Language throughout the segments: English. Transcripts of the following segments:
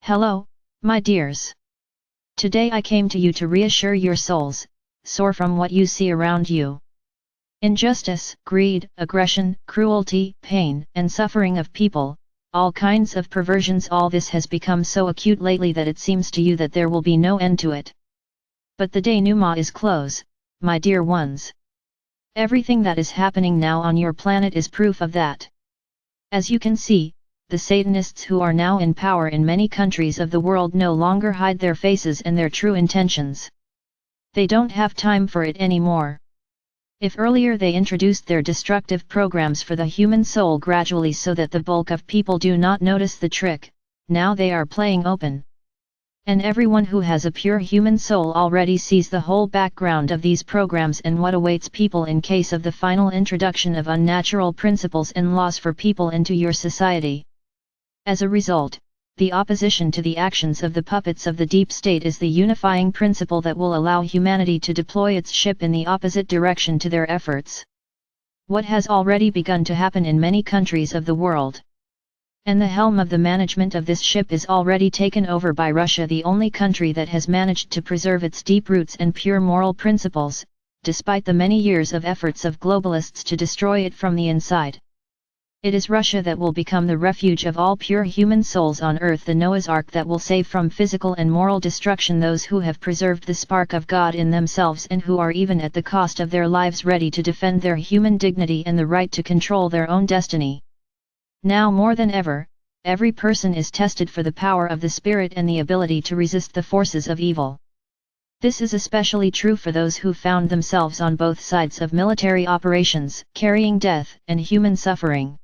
Hello, my dears. Today I came to you to reassure your souls, sore from what you see around you. Injustice, greed, aggression, cruelty, pain, and suffering of people, all kinds of perversions, all this has become so acute lately that it seems to you that there will be no end to it. But the denouement is close, my dear ones. Everything that is happening now on your planet is proof of that. As you can see, the Satanists who are now in power in many countries of the world no longer hide their faces and their true intentions. They don't have time for it anymore. If earlier they introduced their destructive programs for the human soul gradually so that the bulk of people do not notice the trick, now they are playing open. And everyone who has a pure human soul already sees the whole background of these programs and what awaits people in case of the final introduction of unnatural principles and laws for people into your society. As a result, the opposition to the actions of the puppets of the deep state is the unifying principle that will allow humanity to deploy its ship in the opposite direction to their efforts. What has already begun to happen in many countries of the world. And the helm of the management of this ship is already taken over by Russia, the only country that has managed to preserve its deep roots and pure moral principles, despite the many years of efforts of globalists to destroy it from the inside. It is Russia that will become the refuge of all pure human souls on earth, the Noah's Ark that will save from physical and moral destruction those who have preserved the spark of God in themselves and who are even at the cost of their lives ready to defend their human dignity and the right to control their own destiny. Now more than ever, every person is tested for the power of the Spirit and the ability to resist the forces of evil. This is especially true for those who found themselves on both sides of military operations, carrying death and human suffering.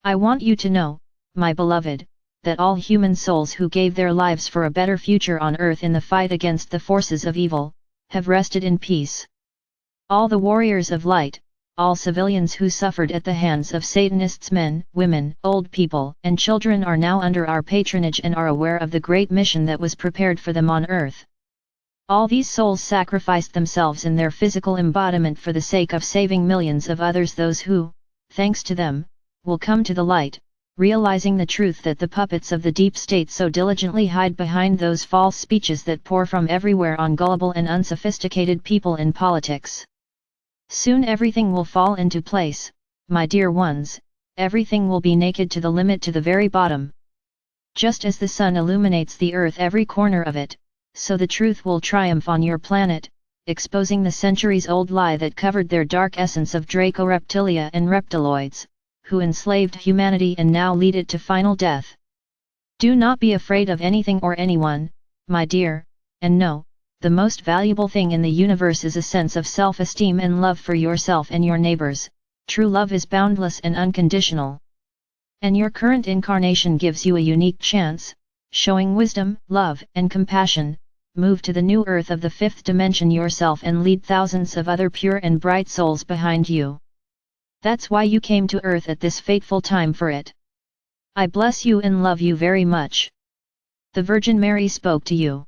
I want you to know, my beloved, that all human souls who gave their lives for a better future on earth in the fight against the forces of evil, have rested in peace. All the warriors of light, all civilians who suffered at the hands of Satanists, men, women, old people, and children are now under our patronage and are aware of the great mission that was prepared for them on earth. All these souls sacrificed themselves in their physical embodiment for the sake of saving millions of others, those who, thanks to them, will come to the light, realizing the truth that the puppets of the deep state so diligently hide behind those false speeches that pour from everywhere on gullible and unsophisticated people in politics. Soon everything will fall into place, my dear ones, everything will be naked to the limit, to the very bottom. Just as the sun illuminates the earth, every corner of it, so the truth will triumph on your planet, exposing the centuries-old lie that covered their dark essence of Draco-reptilia and reptiloids, who enslaved humanity and now lead it to final death. Do not be afraid of anything or anyone, my dear, and know, the most valuable thing in the universe is a sense of self-esteem and love for yourself and your neighbors. True love is boundless and unconditional. And your current incarnation gives you a unique chance, showing wisdom, love, and compassion. Move to the new earth of the fifth dimension yourself and lead thousands of other pure and bright souls behind you. That's why you came to earth at this fateful time for it. I bless you and love you very much. The Virgin Mary spoke to you.